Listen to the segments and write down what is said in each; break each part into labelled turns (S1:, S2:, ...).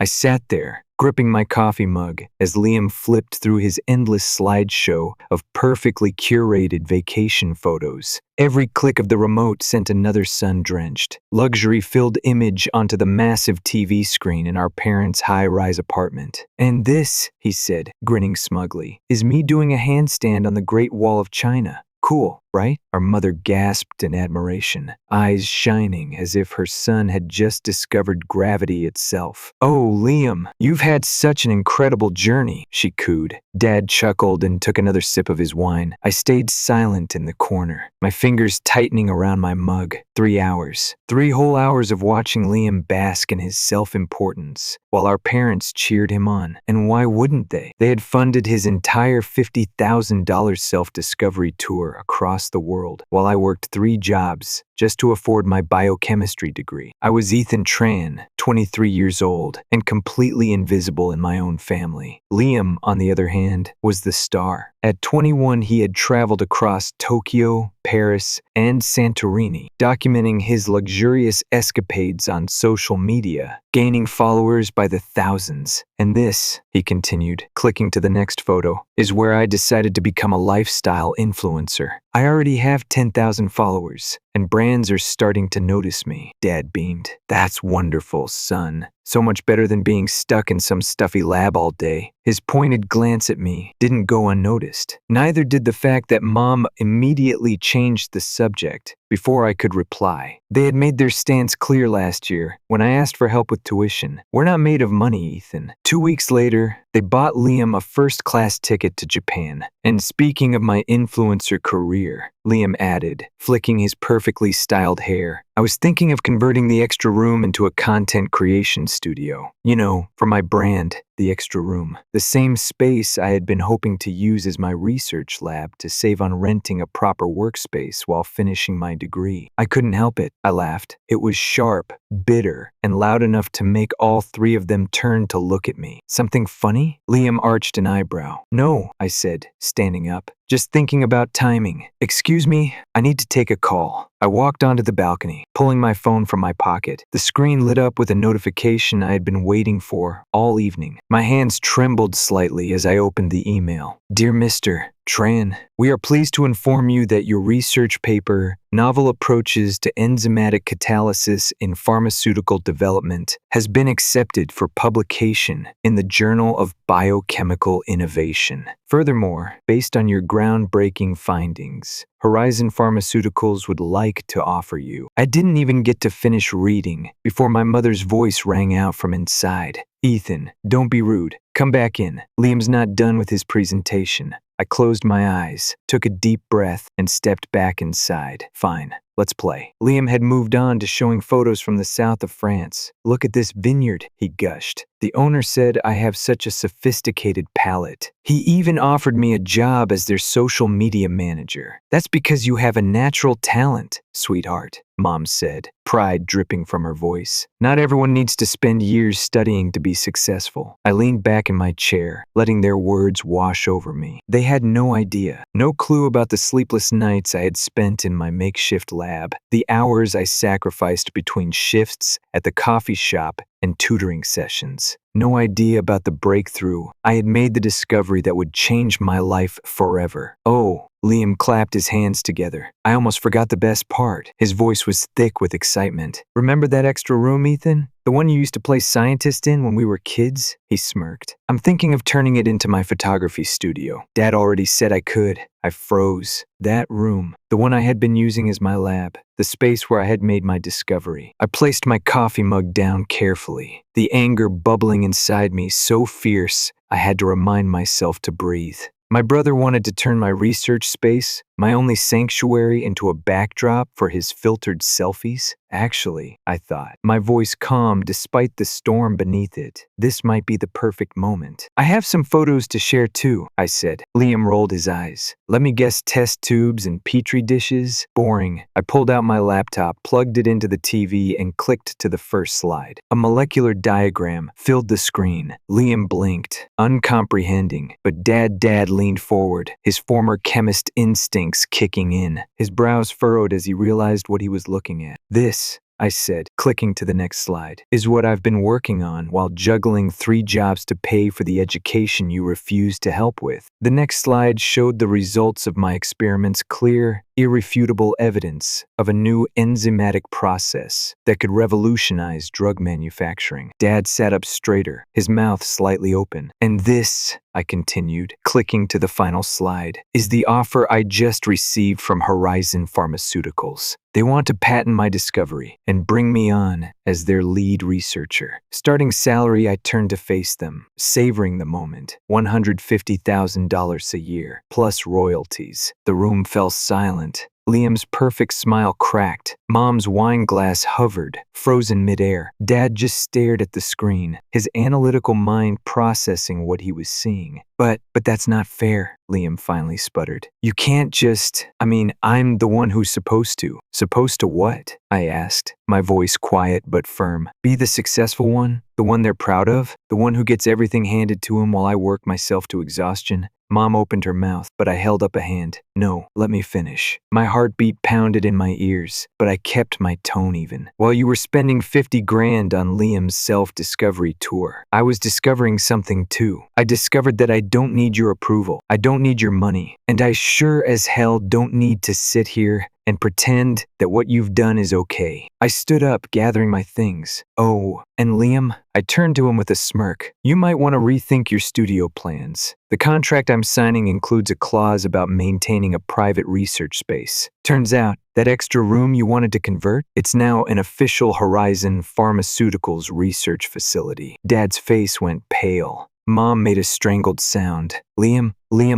S1: I sat there, gripping my coffee mug, as Liam flipped through his endless slideshow of perfectly curated vacation photos. Every click of the remote sent another sun-drenched, luxury-filled image onto the massive TV screen in our parents' high-rise apartment. "And this," he said, grinning smugly, "is me doing a handstand on the Great Wall of China. Cool, right?" Our mother gasped in admiration, eyes shining as if her son had just discovered gravity itself. "Oh, Liam, you've had such an incredible journey," she cooed. Dad chuckled and took another sip of his wine. I stayed silent in the corner, my fingers tightening around my mug. 3 hours. 3 whole hours of watching Liam bask in his self-importance, while our parents cheered him on. And why wouldn't they? They had funded his entire $50,000 self-discovery tour across the world, while I worked 3 jobs just to afford my biochemistry degree. I was Ethan Tran, 23 years old, and completely invisible in my own family. Liam, on the other hand, was the star. At 21, he had traveled across Tokyo, Paris, and Santorini, documenting his luxurious escapades on social media, gaining followers by the thousands. "And this," he continued, clicking to the next photo, "is where I decided to become a lifestyle influencer. I already have 10,000 followers, and brands are starting to notice me." Dad beamed. "That's wonderful, son. So much better than being stuck in some stuffy lab all day." His pointed glance at me didn't go unnoticed. Neither did the fact that Mom immediately changed the subject before I could reply. They had made their stance clear last year when I asked for help with tuition. "We're not made of money, Ethan." 2 weeks later, they bought Liam a first-class ticket to Japan. "And speaking of my influencer career," Liam added, flicking his perfectly styled hair, "I was thinking of converting the extra room into a content creation studio. You know, for my brand, The Extra Room. The same space I had been hoping to use as my research lab to save on renting a proper workspace while finishing my degree." I couldn't help it, I laughed. It was sharp, bitter, and loud enough to make all 3 of them turn to look at me. "Something funny?" Liam arched an eyebrow. "No," I said, standing up. "Just thinking about timing. Excuse me, I need to take a call." I walked onto the balcony, pulling my phone from my pocket. The screen lit up with a notification I had been waiting for all evening. My hands trembled slightly as I opened the email. "Dear Mr. Tran, we are pleased to inform you that your research paper, Novel Approaches to Enzymatic Catalysis in Pharmaceutical Development, has been accepted for publication in the Journal of Biochemical Innovation. Furthermore, based on your groundbreaking findings, Horizon Pharmaceuticals would like to offer you." I didn't even get to finish reading before my mother's voice rang out from inside. "Ethan, don't be rude. Come back in. Liam's not done with his presentation." I closed my eyes, took a deep breath, and stepped back inside. "Fine, let's play." Liam had moved on to showing photos from the south of France. "Look at this vineyard," he gushed. "The owner said I have such a sophisticated palate. He even offered me a job as their social media manager." "That's because you have a natural talent, sweetheart," Mom said, pride dripping from her voice. "Not everyone needs to spend years studying to be successful." I leaned back in my chair, letting their words wash over me. They had no idea, no clue about the sleepless nights I had spent in my makeshift lab, the hours I sacrificed between shifts at the coffee shop and tutoring sessions. No idea about the breakthrough. I had made the discovery that would change my life forever. "Oh," Liam clapped his hands together. "I almost forgot the best part." His voice was thick with excitement. "Remember that extra room, Ethan? The one you used to play scientist in when we were kids?" He smirked. "I'm thinking of turning it into my photography studio. Dad already said I could." I froze. That room, the one I had been using as my lab, the space where I had made my discovery. I placed my coffee mug down carefully, the anger bubbling inside me so fierce I had to remind myself to breathe. My brother wanted to turn my research space, my only sanctuary, into a backdrop for his filtered selfies. Actually, I thought, my voice calm despite the storm beneath it, this might be the perfect moment. "I have some photos to share too," I said. Liam rolled his eyes. "Let me guess, test tubes and petri dishes? Boring." I pulled out my laptop, plugged it into the TV, and clicked to the first slide. A molecular diagram filled the screen. Liam blinked, uncomprehending, but Dad leaned forward, his former chemist instincts kicking in. His brows furrowed as he realized what he was looking at. "This," I said, clicking to the next slide, is what I've been working on while juggling 3 jobs to pay for the education you refused to help with. The next slide showed the results of my experiments, clear, irrefutable evidence of a new enzymatic process that could revolutionize drug manufacturing. Dad sat up straighter, his mouth slightly open. And this, I continued, clicking to the final slide, is the offer I just received from Horizon Pharmaceuticals. They want to patent my discovery and bring me on as their lead researcher. Starting salary, I turned to face them, savoring the moment. $150,000 a year, plus royalties. The room fell silent. Liam's perfect smile cracked. Mom's wine glass hovered, frozen midair. Dad just stared at the screen, his analytical mind processing what he was seeing. But that's not fair, Liam finally sputtered. You can't just, I'm the one who's supposed to. Supposed to what? I asked, my voice quiet but firm. Be the successful one? The one they're proud of? The one who gets everything handed to him while I work myself to exhaustion? Mom opened her mouth, but I held up a hand. No, let me finish. My heartbeat pounded in my ears, but I kept my tone even. While you were spending 50 grand on Liam's self-discovery tour, I was discovering something too. I discovered that I don't need your approval. I don't need your money. And I sure as hell don't need to sit here and pretend that what you've done is okay. I stood up, gathering my things. Oh, and Liam, I turned to him with a smirk. You might want to rethink your studio plans. The contract I'm signing includes a clause about maintaining a private research space. Turns out, that extra room you wanted to convert? It's now an official Horizon Pharmaceuticals research facility. Dad's face went pale. Mom made a strangled sound. Liam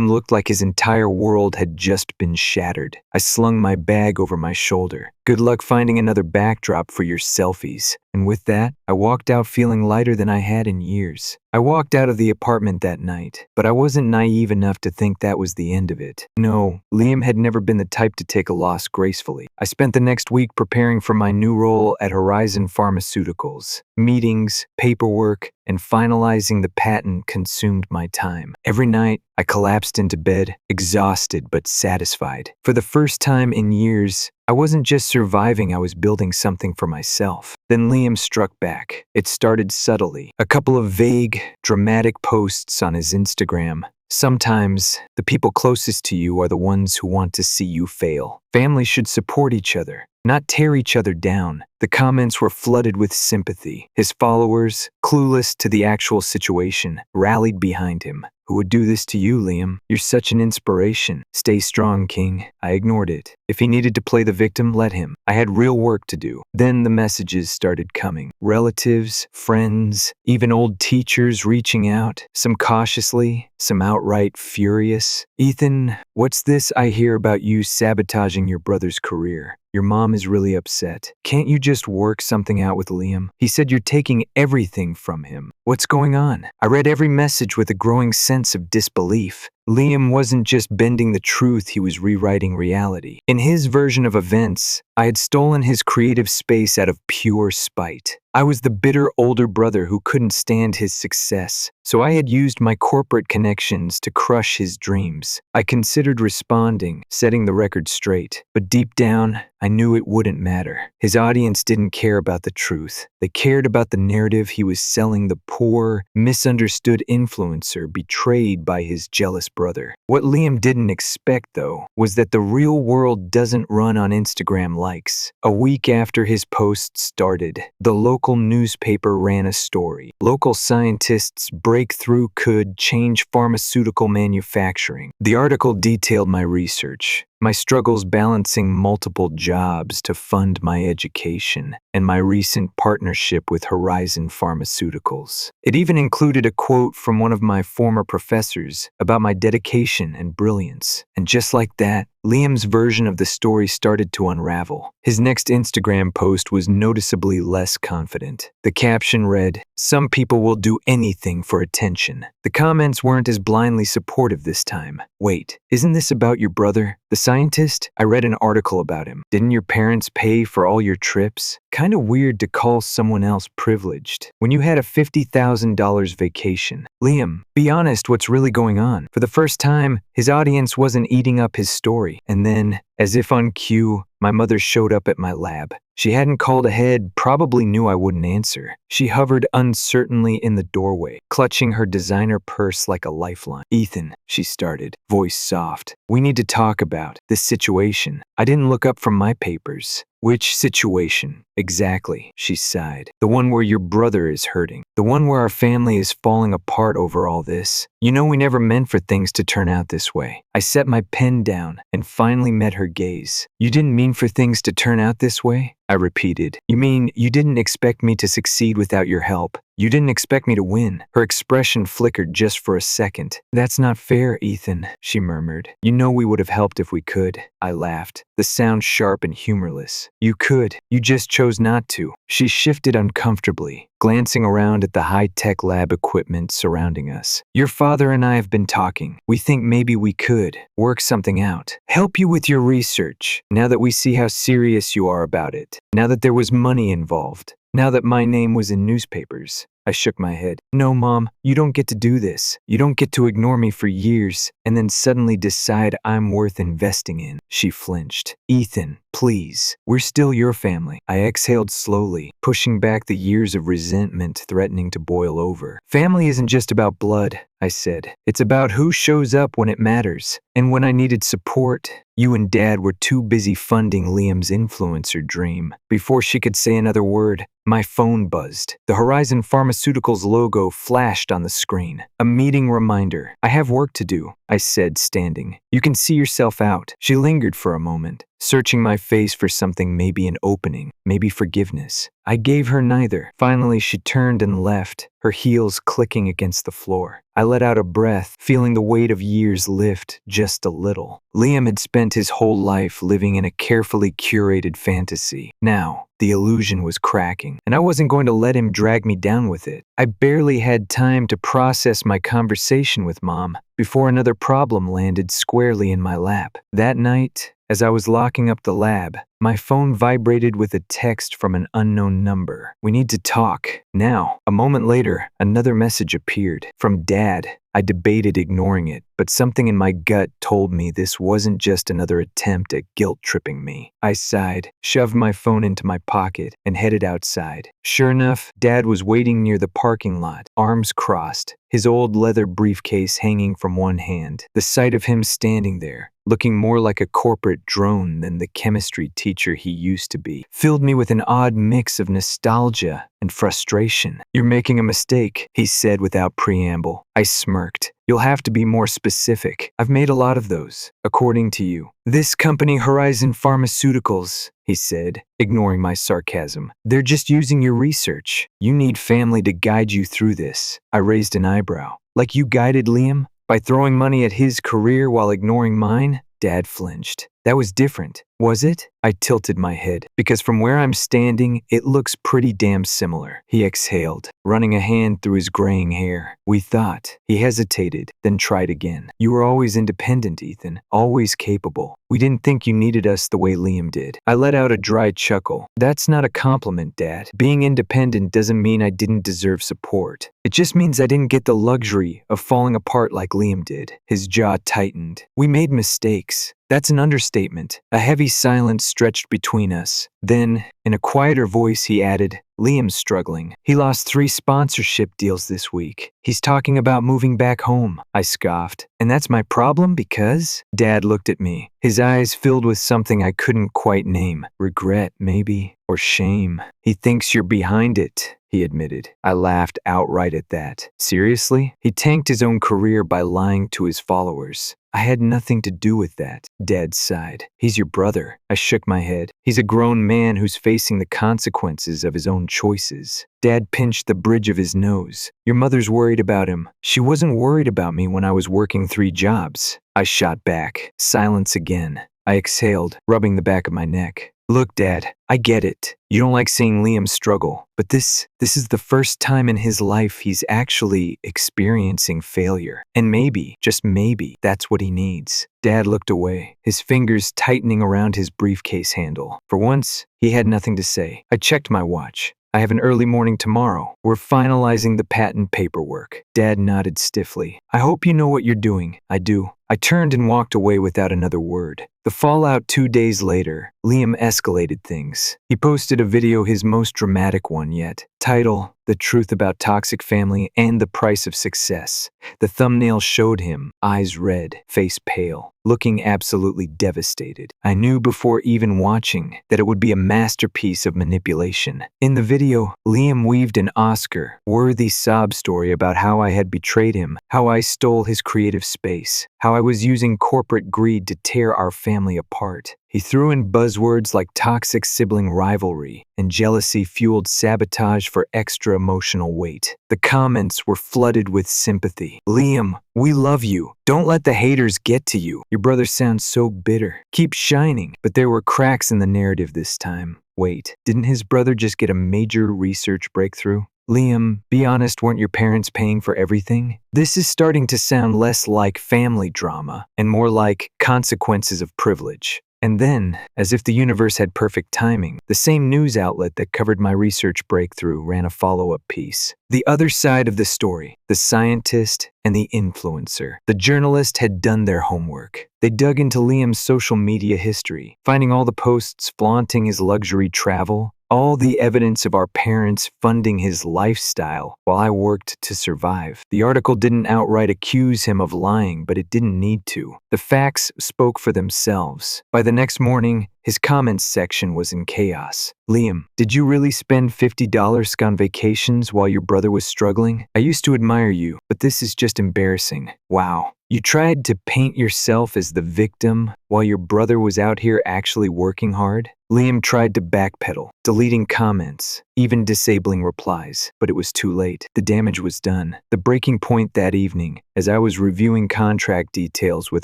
S1: looked like his entire world had just been shattered. I slung my bag over my shoulder. Good luck finding another backdrop for your selfies. And with that, I walked out feeling lighter than I had in years. I walked out of the apartment that night, but I wasn't naive enough to think that was the end of it. No, Liam had never been the type to take a loss gracefully. I spent the next week preparing for my new role at Horizon Pharmaceuticals. Meetings, paperwork, and finalizing the patent consumed my time. Every night, I collapsed into bed, exhausted but satisfied. For the first time in years, I wasn't just surviving, I was building something for myself. Then Liam struck back. It started subtly. A couple of vague, dramatic posts on his Instagram. Sometimes, the people closest to you are the ones who want to see you fail. Families should support each other, not tear each other down. The comments were flooded with sympathy. His followers, clueless to the actual situation, rallied behind him. Who would do this to you, Liam? You're such an inspiration. Stay strong, King. I ignored it. If he needed to play the victim, let him. I had real work to do. Then the messages started coming. Relatives, friends, even old teachers reaching out. Some cautiously, some outright furious. Ethan, what's this I hear about you sabotaging your brother's career? Your mom is really upset. Can't you just work something out with Liam? He said you're taking everything from him. What's going on? I read every message with a growing sense of disbelief. Liam wasn't just bending the truth, he was rewriting reality. In his version of events, I had stolen his creative space out of pure spite. I was the bitter older brother who couldn't stand his success, so I had used my corporate connections to crush his dreams. I considered responding, setting the record straight, but deep down, I knew it wouldn't matter. His audience didn't care about the truth. They cared about the narrative he was selling, the poor, misunderstood influencer betrayed by his jealous brother. What Liam didn't expect, though, was that the real world doesn't run on Instagram likes. A week after his post started, the local newspaper ran a story. Local scientists' breakthrough could change pharmaceutical manufacturing. The article detailed my research, my struggles balancing multiple jobs to fund my education, and my recent partnership with Horizon Pharmaceuticals. It even included a quote from one of my former professors about my dedication and brilliance. And just like that, Liam's version of the story started to unravel. His next Instagram post was noticeably less confident. The caption read, "Some people will do anything for attention." The comments weren't as blindly supportive this time. Wait, isn't this about your brother, the scientist? I read an article about him. Didn't your parents pay for all your trips? Kinda weird to call someone else privileged when you had a $50,000 vacation. Liam, be honest, what's really going on? For the first time, his audience wasn't eating up his story. story. And then, as if on cue, my mother showed up at my lab. She hadn't called ahead, probably knew I wouldn't answer. She hovered uncertainly in the doorway, clutching her designer purse like a lifeline. "Ethan," she started, voice soft. "We need to talk about this situation." I didn't look up from my papers. "Which situation?" "Exactly," she sighed. "The one where your brother is hurting. The one where our family is falling apart over all this. You know, we never meant for things to turn out this way." I set my pen down and finally met her gaze. "You didn't mean for things to turn out this way?" I repeated. "You mean you didn't expect me to succeed without your help? You didn't expect me to win?" Her expression flickered just for a second. "That's not fair, Ethan," she murmured. "You know we would have helped if we could." I laughed, the sound sharp and humorless. "You could. You just chose not to." She shifted uncomfortably, glancing around at the high-tech lab equipment surrounding us. "Your father and I have been talking. We think maybe we could work something out. Help you with your research, now that we see how serious you are about it. Now that there was money involved. Now that my name was in newspapers." I shook my head. "No, Mom, you don't get to do this. You don't get to ignore me for years and then suddenly decide I'm worth investing in." She flinched. "Ethan, please. We're still your family." I exhaled slowly, pushing back the years of resentment threatening to boil over. "Family isn't just about blood," I said. "It's about who shows up when it matters. And when I needed support, you and Dad were too busy funding Liam's influencer dream." Before she could say another word, my phone buzzed. The Horizon Pharmaceuticals logo flashed on the screen. "A meeting reminder. I have work to do," I said, standing. "You can see yourself out." She lingered for a moment, searching my face for something, maybe an opening, maybe forgiveness. I gave her neither. Finally, she turned and left, her heels clicking against the floor. I let out a breath, feeling the weight of years lift just a little. Liam had spent his whole life living in a carefully curated fantasy. Now, the illusion was cracking, and I wasn't going to let him drag me down with it. I barely had time to process my conversation with Mom before another problem landed squarely in my lap. That night, as I was locking up the lab, my phone vibrated with a text from an unknown number. "We need to talk. Now." A moment later, another message appeared. From Dad. I debated ignoring it, but something in my gut told me this wasn't just another attempt at guilt-tripping me. I sighed, shoved my phone into my pocket, and headed outside. Sure enough, Dad was waiting near the parking lot, arms crossed, his old leather briefcase hanging from one hand. The sight of him standing there, looking more like a corporate drone than the chemistry teacher he used to be, filled me with an odd mix of nostalgia and frustration. "You're making a mistake," he said without preamble. I smirked. "You'll have to be more specific. I've made a lot of those, according to you." "This company, Horizon Pharmaceuticals," he said, ignoring my sarcasm. "They're just using your research. You need family to guide you through this." I raised an eyebrow. "Like you guided Liam? By throwing money at his career while ignoring mine?" Dad flinched. "That was different, was it?" I tilted my head, because from where I'm standing, it looks pretty damn similar. He exhaled, running a hand through his graying hair. "We thought." He hesitated, then tried again. "You were always independent, Ethan. Always capable. We didn't think you needed us the way Liam did." I let out a dry chuckle. "That's not a compliment, Dad. Being independent doesn't mean I didn't deserve support. It just means I didn't get the luxury of falling apart like Liam did." His jaw tightened. "We made mistakes. That's an understatement." A heavy silence stretched between us. Then, in a quieter voice, he added, "Liam's struggling. He lost 3 sponsorship deals this week. He's talking about moving back home." I scoffed. "And that's my problem because?" Dad looked at me, his eyes filled with something I couldn't quite name. Regret, maybe, or shame. "He thinks you're behind it," he admitted. I laughed outright at that. Seriously? He tanked his own career by lying to his followers. "I had nothing to do with that." Dad sighed. "He's your brother." I shook my head. "He's a grown man who's facing the consequences of his own choices." Dad pinched the bridge of his nose. "Your mother's worried about him. She wasn't worried about me when I was working 3 jobs. I shot back. Silence again. I exhaled, rubbing the back of my neck. "Look, Dad, I get it. You don't like seeing Liam struggle, but this is the first time in his life he's actually experiencing failure. And maybe, just maybe, that's what he needs." Dad looked away, his fingers tightening around his briefcase handle. For once, he had nothing to say. I checked my watch. "I have an early morning tomorrow. We're finalizing the patent paperwork." Dad nodded stiffly. "I hope you know what you're doing." "I do." I turned and walked away without another word. The fallout 2 days later, Liam escalated things. He posted a video, his most dramatic one yet. Title: The Truth About Toxic Family and the Price of Success. The thumbnail showed him, eyes red, face pale, looking absolutely devastated. I knew before even watching that it would be a masterpiece of manipulation. In the video, Liam weaved an Oscar-worthy sob story about how I had betrayed him, how I stole his creative space, how I was using corporate greed to tear our family apart. He threw in buzzwords like toxic sibling rivalry and jealousy-fueled sabotage for extra emotional weight. The comments were flooded with sympathy. Liam, we love you. Don't let the haters get to you. Your brother sounds so bitter. Keep shining. But there were cracks in the narrative this time. Wait, didn't his brother just get a major research breakthrough? Liam, be honest, weren't your parents paying for everything? This is starting to sound less like family drama and more like consequences of privilege. And then, as if the universe had perfect timing, the same news outlet that covered my research breakthrough ran a follow-up piece. The other side of the story, the scientist and the influencer. The journalist had done their homework. They dug into Liam's social media history, finding all the posts flaunting his luxury travel, all the evidence of our parents funding his lifestyle while I worked to survive. The article didn't outright accuse him of lying, but it didn't need to. The facts spoke for themselves. By the next morning, his comments section was in chaos. Liam, did you really spend $50 on vacations while your brother was struggling? I used to admire you, but this is just embarrassing. Wow. You tried to paint yourself as the victim while your brother was out here actually working hard? Liam tried to backpedal, deleting comments, even disabling replies, but it was too late. The damage was done. The breaking point that evening, as I was reviewing contract details with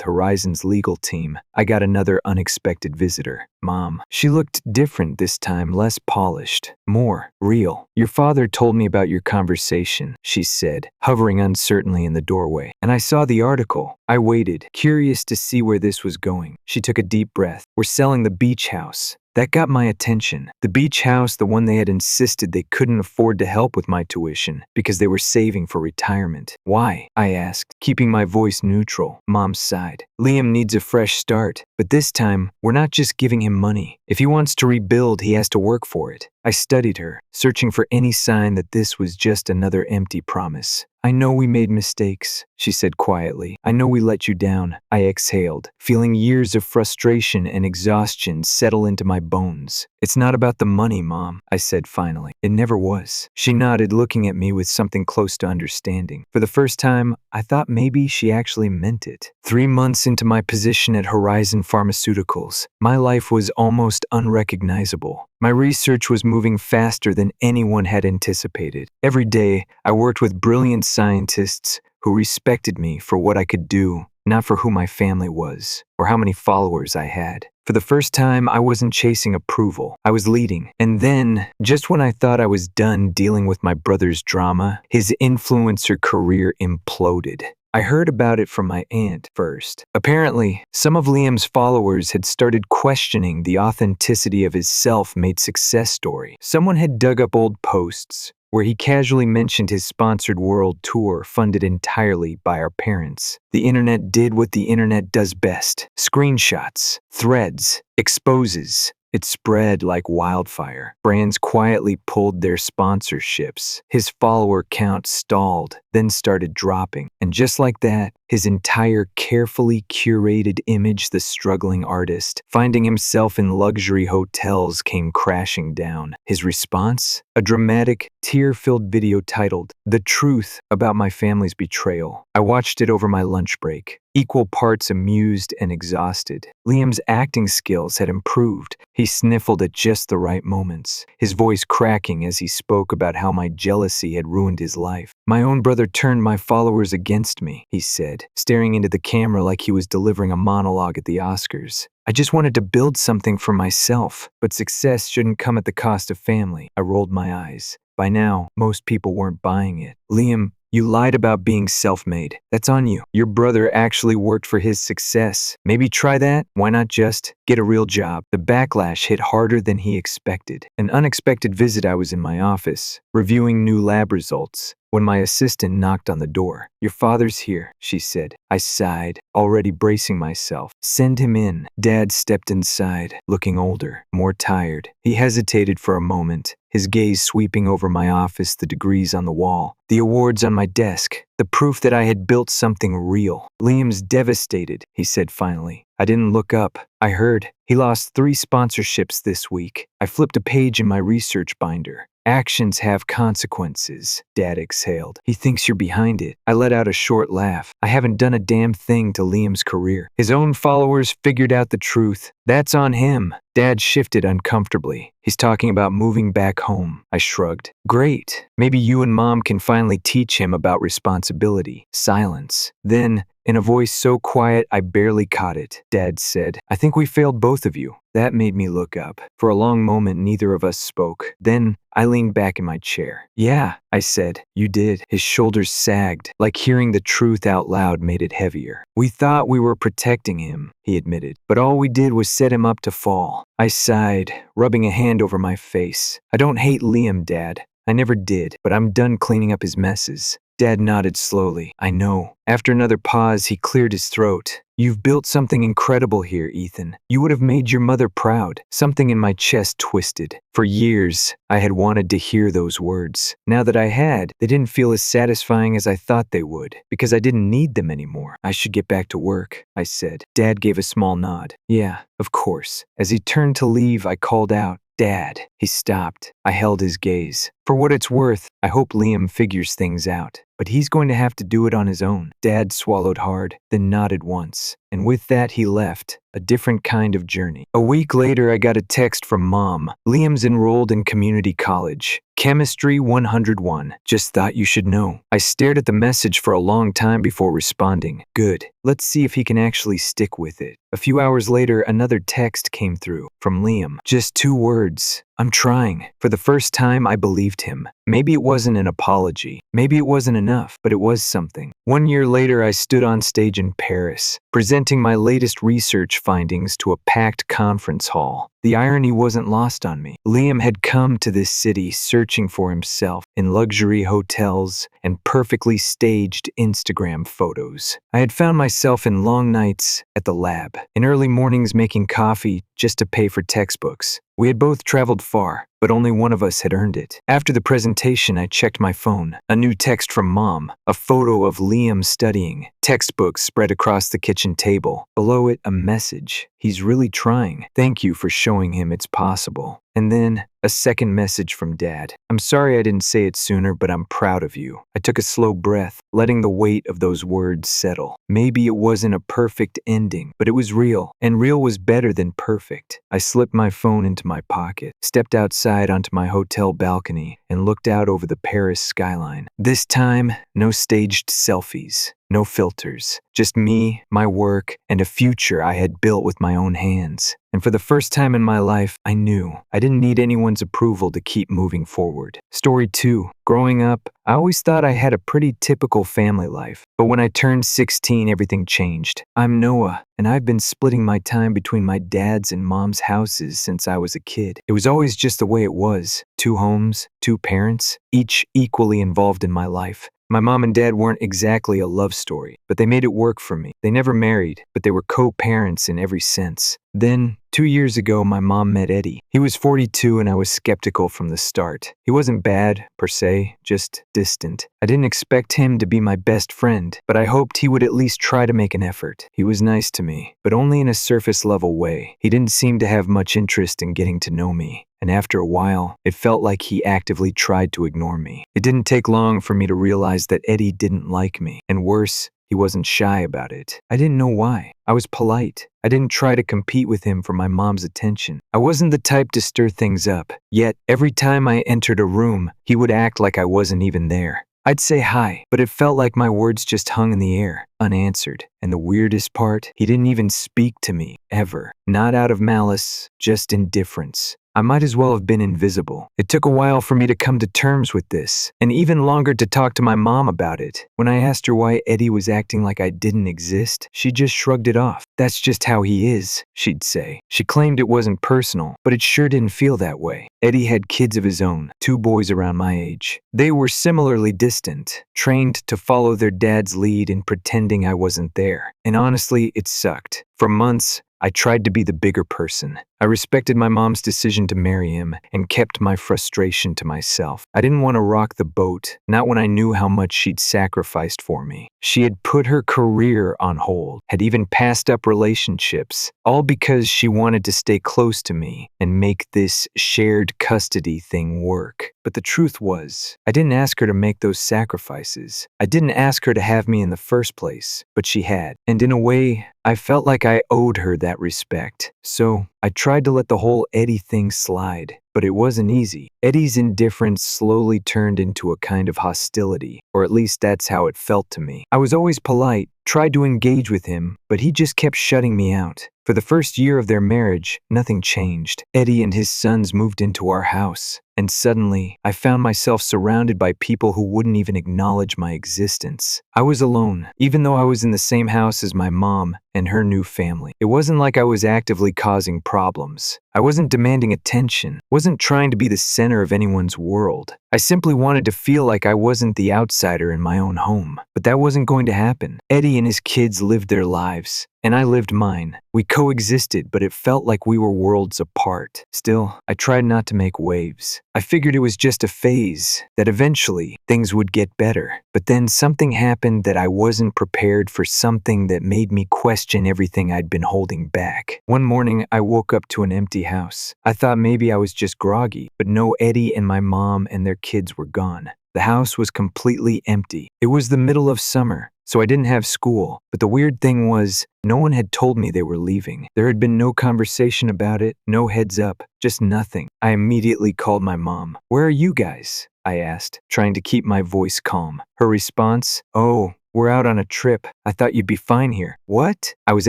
S1: Horizon's legal team, I got another unexpected visitor. Mom. She looked different this time, less polished, more real. Your father told me about your conversation, she said, hovering uncertainly in the doorway. And I saw the article. I waited, curious to see where this was going. She took a deep breath. We're selling the beach house. That got my attention. The beach house, the one they had insisted they couldn't afford to help with my tuition because they were saving for retirement. Why? I asked, keeping my voice neutral. Mom sighed. Liam needs a fresh start, but this time, we're not just giving him money. If he wants to rebuild, he has to work for it. I studied her, searching for any sign that this was just another empty promise. I know we made mistakes, she said quietly. I know we let you down. I exhaled, feeling years of frustration and exhaustion settle into my bones. It's not about the money, Mom, I said finally. It never was. She nodded, looking at me with something close to understanding. For the first time, I thought maybe she actually meant it. 3 months into my position at Horizon Pharmaceuticals, my life was almost unrecognizable. My research was moving faster than anyone had anticipated. Every day, I worked with brilliant scientists who respected me for what I could do, not for who my family was or how many followers I had. For the first time, I wasn't chasing approval. I was leading. And then, just when I thought I was done dealing with my brother's drama, his influencer career imploded. I heard about it from my aunt first. Apparently, some of Liam's followers had started questioning the authenticity of his self-made success story. Someone had dug up old posts where he casually mentioned his sponsored world tour funded entirely by our parents. The internet did what the internet does best. Screenshots, threads, exposes. It spread like wildfire. Brands quietly pulled their sponsorships. His follower count stalled, then started dropping. And just like that, his entire carefully curated image, the struggling artist, finding himself in luxury hotels, came crashing down. His response? A dramatic, tear-filled video titled, "The Truth About My Family's Betrayal." I watched it over my lunch break, equal parts amused and exhausted. Liam's acting skills had improved. He sniffled at just the right moments, his voice cracking as he spoke about how my jealousy had ruined his life. My own brother turned my followers against me, he said, staring into the camera like he was delivering a monologue at the Oscars. I just wanted to build something for myself, but success shouldn't come at the cost of family. I rolled my eyes. By now, most people weren't buying it. Liam, you lied about being self-made. That's on you. Your brother actually worked for his success. Maybe try that. Why not just get a real job? The backlash hit harder than he expected. An unexpected visit. I was in my office, reviewing new lab results, when my assistant knocked on the door. "Your father's here," she said. I sighed, already bracing myself. "Send him in." Dad stepped inside, looking older, more tired. He hesitated for a moment, his gaze sweeping over my office, the degrees on the wall, the awards on my desk, the proof that I had built something real. "Liam's devastated," he said finally. I didn't look up. I heard, "He lost 3 sponsorships this week." I flipped a page in my research binder. "Actions have consequences," Dad exhaled. "He thinks you're behind it." I let out a short laugh. "I haven't done a damn thing to Liam's career. His own followers figured out the truth. That's on him." Dad shifted uncomfortably. "He's talking about moving back home." I shrugged. "Great. Maybe you and Mom can finally teach him about responsibility." Silence. Then, in a voice so quiet I barely caught it, Dad said, "I think we failed both of you." That made me look up. For a long moment, neither of us spoke. Then, I leaned back in my chair. "Yeah," I said. "You did." His shoulders sagged, like hearing the truth out loud made it heavier. "We thought we were protecting him," he admitted, "but all we did was set him up to fall." I sighed, rubbing a hand over my face. "I don't hate Liam, Dad. I never did, but I'm done cleaning up his messes." Dad nodded slowly. "I know." After another pause, he cleared his throat. "You've built something incredible here, Ethan. You would have made your mother proud." Something in my chest twisted. For years, I had wanted to hear those words. Now that I had, they didn't feel as satisfying as I thought they would, because I didn't need them anymore. "I should get back to work," I said. Dad gave a small nod. "Yeah, of course." As he turned to leave, I called out, "Dad." He stopped. I held his gaze. "For what it's worth, I hope Liam figures things out. But he's going to have to do it on his own." Dad swallowed hard, then nodded once. And with that, he left. A different kind of journey. A week later, I got a text from Mom. "Liam's enrolled in community college. Chemistry 101. Just thought you should know." I stared at the message for a long time before responding. Good. Let's see if he can actually stick with it. A few hours later, another text came through from Liam. Just 2 words. "I'm trying." For the first time, I believed him. Maybe it wasn't an apology. Maybe it wasn't enough, but it was something. 1 year later, I stood on stage in Paris, presenting my latest research findings to a packed conference hall. The irony wasn't lost on me. Liam had come to this city searching for himself in luxury hotels and perfectly staged Instagram photos. I had found myself in long nights at the lab, in early mornings making coffee just to pay for textbooks. We had both traveled far, but only one of us had earned it. After the presentation, I checked my phone. A new text from Mom, a photo of Liam studying, textbooks spread across the kitchen table. Below it, a message. "He's really trying. Thank you for showing him it's possible." And then, a second message from Dad. "I'm sorry I didn't say it sooner, but I'm proud of you." I took a slow breath, letting the weight of those words settle. Maybe it wasn't a perfect ending, but it was real, and real was better than perfect. I slipped my phone into my pocket, stepped outside onto my hotel balcony, and looked out over the Paris skyline. This time, no staged selfies. No filters, just me, my work, and a future I had built with my own hands. And for the first time in my life, I knew I didn't need anyone's approval to keep moving forward. Story 2. Growing up, I always thought I had a pretty typical family life. But when I turned 16, everything changed. I'm Noah, and I've been splitting my time between my dad's and mom's houses since I was a kid. It was always just the way it was. 2 homes, 2 parents, each equally involved in my life. My mom and dad weren't exactly a love story, but they made it work for me. They never married, but they were co-parents in every sense. Then, 2 years ago, my mom met Eddie. He was 42 and I was skeptical from the start. He wasn't bad, per se, just distant. I didn't expect him to be my best friend, but I hoped he would at least try to make an effort. He was nice to me, but only in a surface-level way. He didn't seem to have much interest in getting to know me. And after a while, it felt like he actively tried to ignore me. It didn't take long for me to realize that Eddie didn't like me. And worse, he wasn't shy about it. I didn't know why. I was polite. I didn't try to compete with him for my mom's attention. I wasn't the type to stir things up. Yet, every time I entered a room, he would act like I wasn't even there. I'd say hi, but it felt like my words just hung in the air, unanswered. And the weirdest part, he didn't even speak to me, ever. Not out of malice, just indifference. I might as well have been invisible. It took a while for me to come to terms with this, and even longer to talk to my mom about it. When I asked her why Eddie was acting like I didn't exist, she just shrugged it off. "That's just how he is," she'd say. She claimed it wasn't personal, but it sure didn't feel that way. Eddie had kids of his own, 2 boys around my age. They were similarly distant, trained to follow their dad's lead in pretending I wasn't there. And honestly, it sucked. For months, I tried to be the bigger person. I respected my mom's decision to marry him and kept my frustration to myself. I didn't want to rock the boat, not when I knew how much she'd sacrificed for me. She had put her career on hold, had even passed up relationships, all because she wanted to stay close to me and make this shared custody thing work. But the truth was, I didn't ask her to make those sacrifices. I didn't ask her to have me in the first place, but she had. And in a way, I felt like I owed her that respect. So I tried to let the whole Eddie thing slide, but it wasn't easy. Eddie's indifference slowly turned into a kind of hostility, or at least that's how it felt to me. I was always polite, tried to engage with him, but he just kept shutting me out. For the first year of their marriage, nothing changed. Eddie and his sons moved into our house, and suddenly, I found myself surrounded by people who wouldn't even acknowledge my existence. I was alone, even though I was in the same house as my mom and her new family. It wasn't like I was actively causing problems. I wasn't demanding attention, wasn't trying to be the center of anyone's world. I simply wanted to feel like I wasn't the outsider in my own home. But that wasn't going to happen. Eddie and his kids lived their lives, and I lived mine. We coexisted, but it felt like we were worlds apart. Still, I tried not to make waves. I figured it was just a phase, that eventually things would get better. But then something happened that I wasn't prepared for, something that made me question everything I'd been holding back. One morning, I woke up to an empty house. I thought maybe I was just groggy, but no, Eddie and my mom and their kids were gone. The house was completely empty. It was the middle of summer, so I didn't have school. But the weird thing was, no one had told me they were leaving. There had been no conversation about it, no heads up, just nothing. I immediately called my mom. "Where are you guys?" I asked, trying to keep my voice calm. Her response, "Oh, we're out on a trip. I thought you'd be fine here." What? I was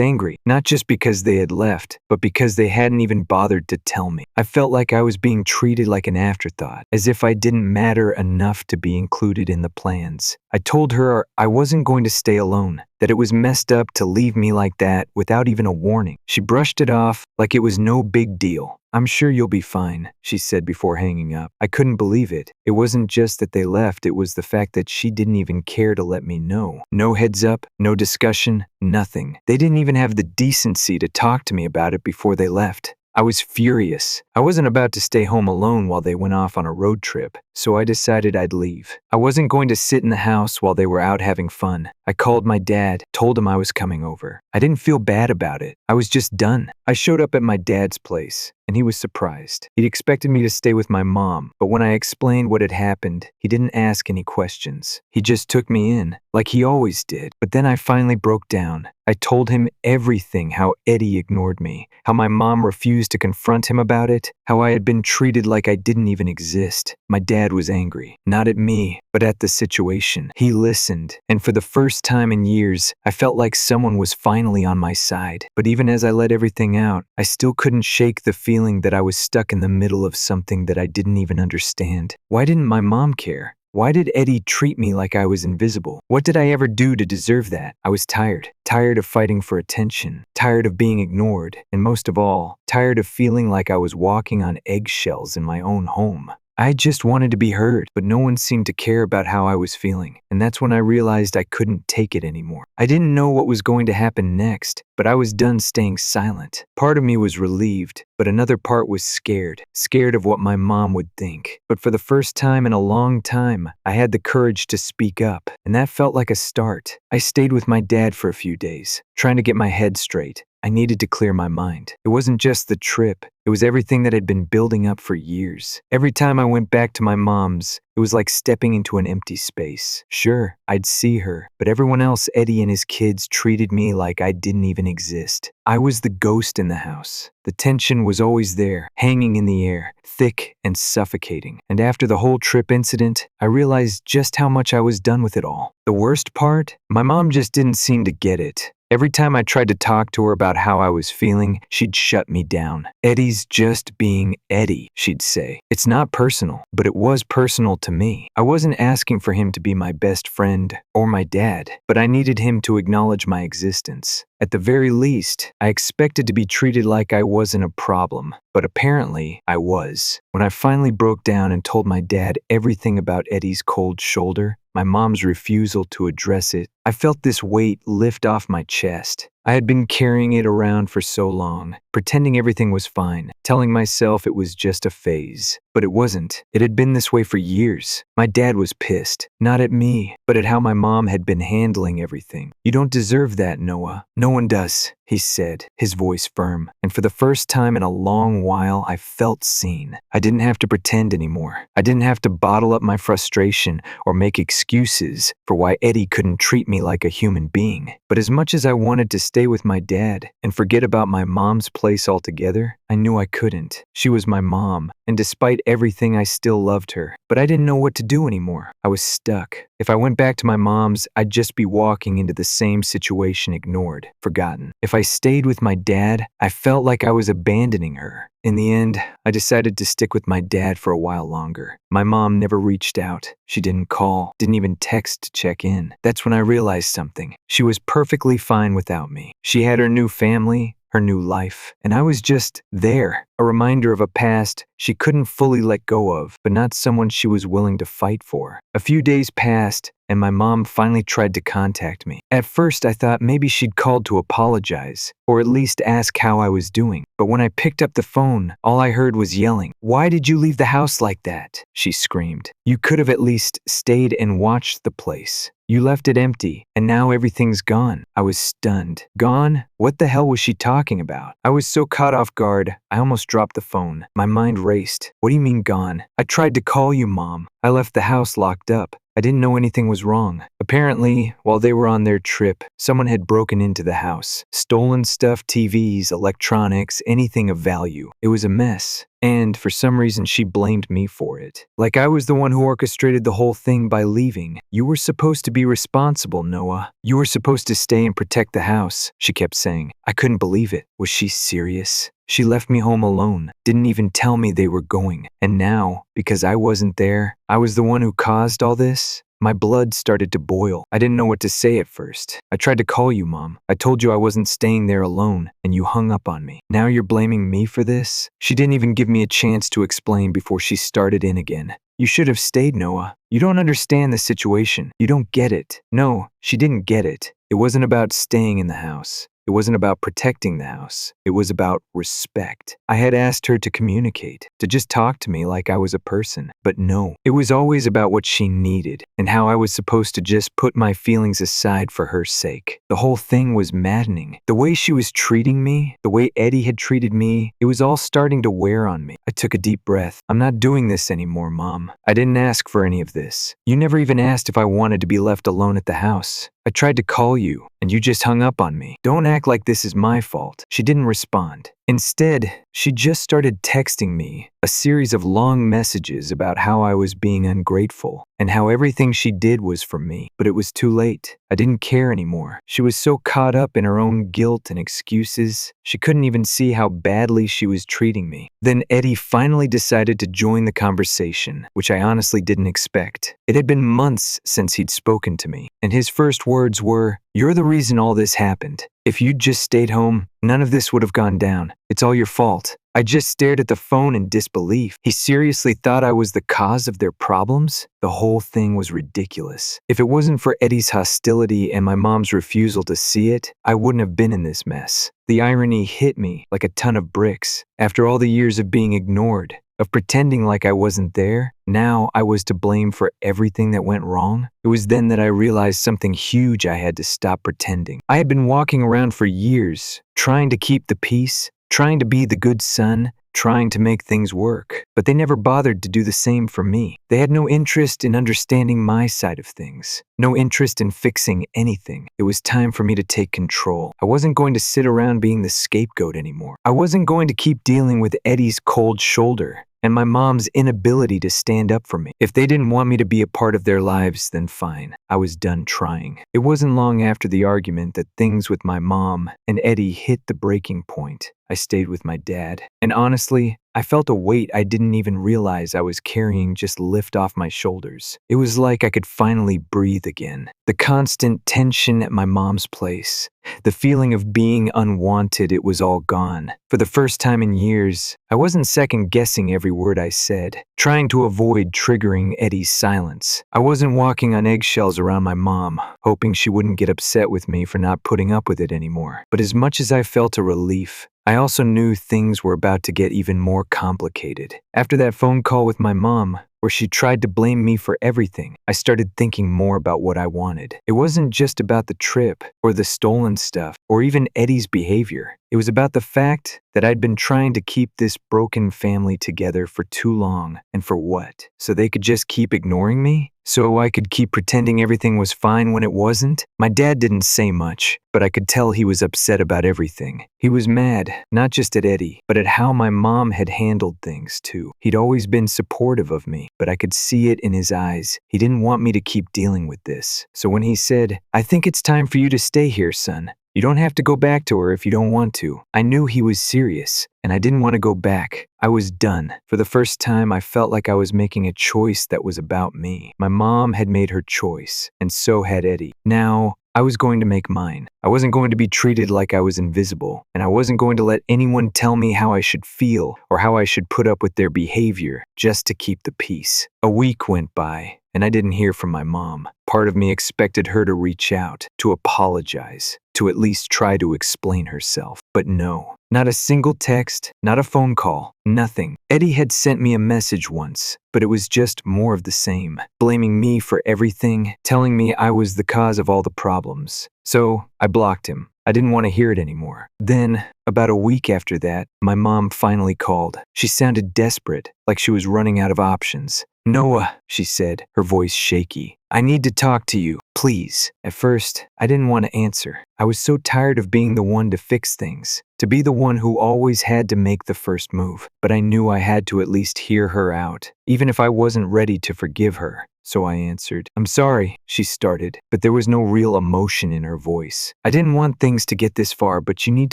S1: angry, not just because they had left, but because they hadn't even bothered to tell me. I felt like I was being treated like an afterthought, as if I didn't matter enough to be included in the plans. I told her I wasn't going to stay alone, that it was messed up to leave me like that without even a warning. She brushed it off like it was no big deal. "I'm sure you'll be fine," she said before hanging up. I couldn't believe it. It wasn't just that they left, it was the fact that she didn't even care to let me know. No heads up, no discussion, nothing. They didn't even have the decency to talk to me about it before they left. I was furious. I wasn't about to stay home alone while they went off on a road trip, so I decided I'd leave. I wasn't going to sit in the house while they were out having fun. I called my dad, told him I was coming over. I didn't feel bad about it. I was just done. I showed up at my dad's place, and he was surprised. He'd expected me to stay with my mom, but when I explained what had happened, he didn't ask any questions. He just took me in, like he always did. But then I finally broke down. I told him everything, how Eddie ignored me, how my mom refused to confront him about it, how I had been treated like I didn't even exist. My dad was angry, not at me, but at the situation. He listened, and for the first time in years, I felt like someone was finally on my side. But even as I let everything out, I still couldn't shake the feeling that I was stuck in the middle of something that I didn't even understand. Why didn't my mom care? Why did Eddie treat me like I was invisible? What did I ever do to deserve that? I was tired. Tired of fighting for attention. Tired of being ignored. And most of all, tired of feeling like I was walking on eggshells in my own home. I just wanted to be heard, but no one seemed to care about how I was feeling. And that's when I realized I couldn't take it anymore. I didn't know what was going to happen next, but I was done staying silent. Part of me was relieved, but another part was scared. Scared of what my mom would think. But for the first time in a long time, I had the courage to speak up, and that felt like a start. I stayed with my dad for a few days, trying to get my head straight. I needed to clear my mind. It wasn't just the trip. It was everything that had been building up for years. Every time I went back to my mom's, it was like stepping into an empty space. Sure, I'd see her, but everyone else, Eddie and his kids, treated me like I didn't even exist. I was the ghost in the house. The tension was always there, hanging in the air, thick and suffocating. And after the whole trip incident, I realized just how much I was done with it all. The worst part? My mom just didn't seem to get it. Every time I tried to talk to her about how I was feeling, she'd shut me down. "Eddie's just being Eddie," she'd say. "It's not personal," but it was personal to me. I wasn't asking for him to be my best friend or my dad, but I needed him to acknowledge my existence. At the very least, I expected to be treated like I wasn't a problem, but apparently I was. When I finally broke down and told my dad everything about Eddie's cold shoulder, my mom's refusal to address it, I felt this weight lift off my chest. I had been carrying it around for so long, pretending everything was fine, telling myself it was just a phase. But it wasn't. It had been this way for years. My dad was pissed, not at me, but at how my mom had been handling everything. "You don't deserve that, Noah. No one does," he said, his voice firm. And for the first time in a long while, I felt seen. I didn't have to pretend anymore. I didn't have to bottle up my frustration or make excuses for why Eddie couldn't treat me like a human being. But as much as I wanted to stay with my dad and forget about my mom's place altogether, I knew I couldn't. She was my mom, and despite everything, I still loved her. But I didn't know what to do anymore. I was stuck. If I went back to my mom's, I'd just be walking into the same situation, ignored, forgotten. If I stayed with my dad, I felt like I was abandoning her. In the end, I decided to stick with my dad for a while longer. My mom never reached out. She didn't call, didn't even text to check in. That's when I realized something. She was perfectly fine without me. She had her new family, her new life, and I was just there, a reminder of a past she couldn't fully let go of, but not someone she was willing to fight for. A few days passed, and my mom finally tried to contact me. At first, I thought maybe she'd called to apologize, or at least ask how I was doing. But when I picked up the phone, all I heard was yelling. "Why did you leave the house like that?" she screamed. "You could have at least stayed and watched the place. You left it empty, and now everything's gone." I was stunned. Gone? What the hell was she talking about? I was so caught off guard, I almost dropped the phone. My mind raced. "What do you mean gone? I tried to call you, Mom. I left the house locked up. I didn't know anything was wrong." Apparently, while they were on their trip, someone had broken into the house. Stolen stuff, TVs, electronics, anything of value. It was a mess. And for some reason, she blamed me for it. Like I was the one who orchestrated the whole thing by leaving. "You were supposed to be responsible, Noah. You were supposed to stay and protect the house," she kept saying. I couldn't believe it. Was she serious? She left me home alone, didn't even tell me they were going. And now, because I wasn't there, I was the one who caused all this? My blood started to boil. I didn't know what to say at first. "I tried to call you, Mom. I told you I wasn't staying there alone, and you hung up on me. Now you're blaming me for this?" She didn't even give me a chance to explain before she started in again. "You should have stayed, Noah. You don't understand the situation. You don't get it." No, she didn't get it. It wasn't about staying in the house. It wasn't about protecting the house. It was about respect. I had asked her to communicate, to just talk to me like I was a person. But no, it was always about what she needed and how I was supposed to just put my feelings aside for her sake. The whole thing was maddening. The way she was treating me, the way Eddie had treated me, it was all starting to wear on me. I took a deep breath. "I'm not doing this anymore, Mom. I didn't ask for any of this. You never even asked if I wanted to be left alone at the house. I tried to call you, and you just hung up on me. Don't act like this is my fault." She didn't respond. Instead, she just started texting me a series of long messages about how I was being ungrateful and how everything she did was for me. But it was too late. I didn't care anymore. She was so caught up in her own guilt and excuses, she couldn't even see how badly she was treating me. Then Eddie finally decided to join the conversation, which I honestly didn't expect. It had been months since he'd spoken to me, and his first words were, "You're the reason all this happened. If you'd just stayed home, none of this would have gone down. It's all your fault." I just stared at the phone in disbelief. He seriously thought I was the cause of their problems? The whole thing was ridiculous. If it wasn't for Eddie's hostility and my mom's refusal to see it, I wouldn't have been in this mess. The irony hit me like a ton of bricks. After all the years of being ignored, of pretending like I wasn't there, now I was to blame for everything that went wrong. It was then that I realized something huge I had to stop pretending. I had been walking around for years, trying to keep the peace, trying to be the good son, trying to make things work. But they never bothered to do the same for me. They had no interest in understanding my side of things, no interest in fixing anything. It was time for me to take control. I wasn't going to sit around being the scapegoat anymore. I wasn't going to keep dealing with Eddie's cold shoulder and my mom's inability to stand up for me. If they didn't want me to be a part of their lives, then fine. I was done trying. It wasn't long after the argument that things with my mom and Eddie hit the breaking point. I stayed with my dad, and honestly, I felt a weight I didn't even realize I was carrying just lift off my shoulders. It was like I could finally breathe again. The constant tension at my mom's place, the feeling of being unwanted, it was all gone. For the first time in years, I wasn't second-guessing every word I said, trying to avoid triggering Eddie's silence. I wasn't walking on eggshells around my mom, hoping she wouldn't get upset with me for not putting up with it anymore. But as much as I felt a relief, I also knew things were about to get even more complicated. After that phone call with my mom, where she tried to blame me for everything, I started thinking more about what I wanted. It wasn't just about the trip, or the stolen stuff, or even Eddie's behavior. It was about the fact that I'd been trying to keep this broken family together for too long. And for what? So they could just keep ignoring me? So I could keep pretending everything was fine when it wasn't? My dad didn't say much, but I could tell he was upset about everything. He was mad, not just at Eddie, but at how my mom had handled things too. He'd always been supportive of me, but I could see it in his eyes. He didn't want me to keep dealing with this. So when he said, "I think it's time for you to stay here, son. You don't have to go back to her if you don't want to," I knew he was serious, and I didn't want to go back. I was done. For the first time, I felt like I was making a choice that was about me. My mom had made her choice, and so had Eddie. Now, I was going to make mine. I wasn't going to be treated like I was invisible, and I wasn't going to let anyone tell me how I should feel or how I should put up with their behavior just to keep the peace. A week went by, and I didn't hear from my mom. Part of me expected her to reach out, to apologize, to at least try to explain herself. But no, not a single text, not a phone call, nothing. Eddie had sent me a message once, but it was just more of the same, blaming me for everything, telling me I was the cause of all the problems. So I blocked him. I didn't want to hear it anymore. Then, about a week after that, my mom finally called. She sounded desperate, like she was running out of options. "Noah," she said, her voice shaky, "I need to talk to you, please." At first, I didn't want to answer. I was so tired of being the one to fix things, to be the one who always had to make the first move. But I knew I had to at least hear her out, even if I wasn't ready to forgive her. So I answered. "I'm sorry," she started, but there was no real emotion in her voice. "I didn't want things to get this far, but you need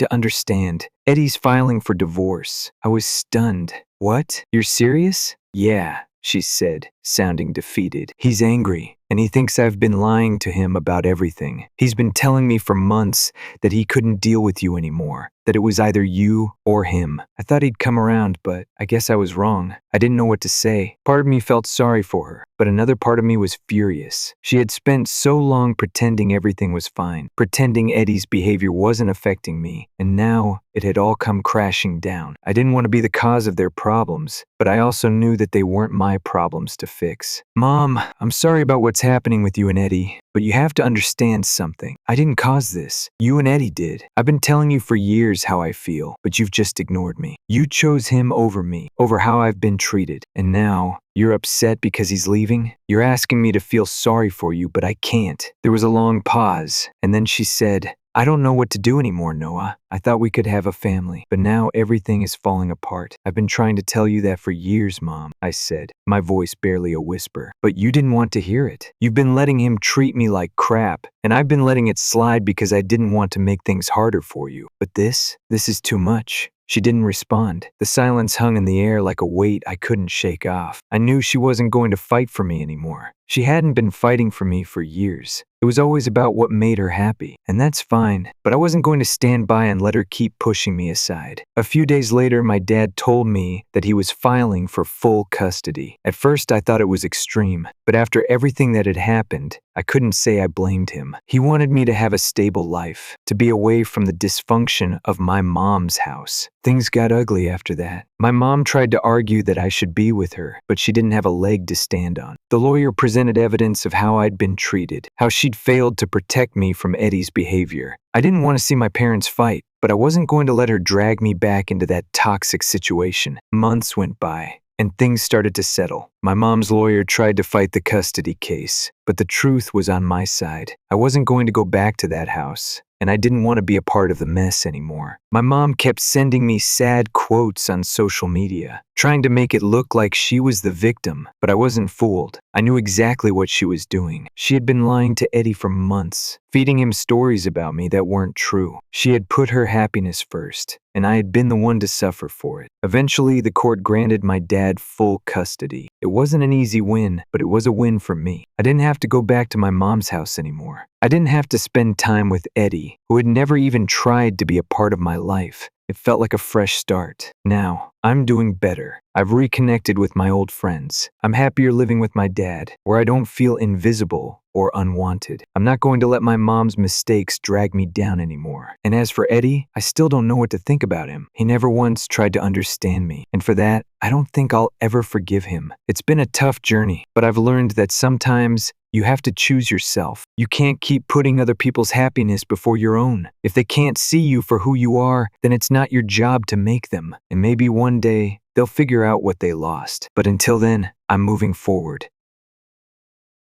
S1: to understand. Eddie's filing for divorce." I was stunned. "What? You're serious?" "Yeah," she said, sounding defeated. "He's angry, and he thinks I've been lying to him about everything. He's been telling me for months that he couldn't deal with you anymore, that it was either you or him. I thought he'd come around, but I guess I was wrong. I didn't know what to say." Part of me felt sorry for her, but another part of me was furious. She had spent so long pretending everything was fine, pretending Eddie's behavior wasn't affecting me, and now it had all come crashing down. I didn't want to be the cause of their problems, but I also knew that they weren't my problems to fix. "Mom, I'm sorry about what's happening with you and Eddie, but you have to understand something. I didn't cause this. You and Eddie did. I've been telling you for years how I feel, but you've just ignored me. You chose him over me, over how I've been treated, and now you're upset because he's leaving? You're asking me to feel sorry for you, but I can't." There was a long pause, and then she said, "I don't know what to do anymore, Noah. I thought we could have a family, but now everything is falling apart. I've been trying to tell you that for years, Mom," I said, my voice barely a whisper. "But you didn't want to hear it. You've been letting him treat me like crap, and I've been letting it slide because I didn't want to make things harder for you. But this is too much." She didn't respond. The silence hung in the air like a weight I couldn't shake off. I knew she wasn't going to fight for me anymore. She hadn't been fighting for me for years. It was always about what made her happy, and that's fine, but I wasn't going to stand by and let her keep pushing me aside. A few days later, my dad told me that he was filing for full custody. At first, I thought it was extreme, but after everything that had happened, I couldn't say I blamed him. He wanted me to have a stable life, to be away from the dysfunction of my mom's house. Things got ugly after that. My mom tried to argue that I should be with her, but she didn't have a leg to stand on. The lawyer presented evidence of how I'd been treated, how she'd failed to protect me from Eddie's behavior. I didn't want to see my parents fight, but I wasn't going to let her drag me back into that toxic situation. Months went by, and things started to settle. My mom's lawyer tried to fight the custody case, but the truth was on my side. I wasn't going to go back to that house. and I didn't want to be a part of the mess anymore. My mom kept sending me sad quotes on social media, trying to make it look like she was the victim, but I wasn't fooled. I knew exactly what she was doing. She had been lying to Eddie for months, feeding him stories about me that weren't true. She had put her happiness first, and I had been the one to suffer for it. Eventually, the court granted my dad full custody. It wasn't an easy win, but it was a win for me. I didn't have to go back to my mom's house anymore. I didn't have to spend time with Eddie, who had never even tried to be a part of my life. It felt like a fresh start. Now, I'm doing better. I've reconnected with my old friends. I'm happier living with my dad, where I don't feel invisible or unwanted. I'm not going to let my mom's mistakes drag me down anymore. And as for Eddie, I still don't know what to think about him. He never once tried to understand me. And for that, I don't think I'll ever forgive him. It's been a tough journey, but I've learned that sometimes you have to choose yourself. You can't keep putting other people's happiness before your own. If they can't see you for who you are, then it's not your job to make them. And maybe one day, they'll figure out what they lost. But until then, I'm moving forward.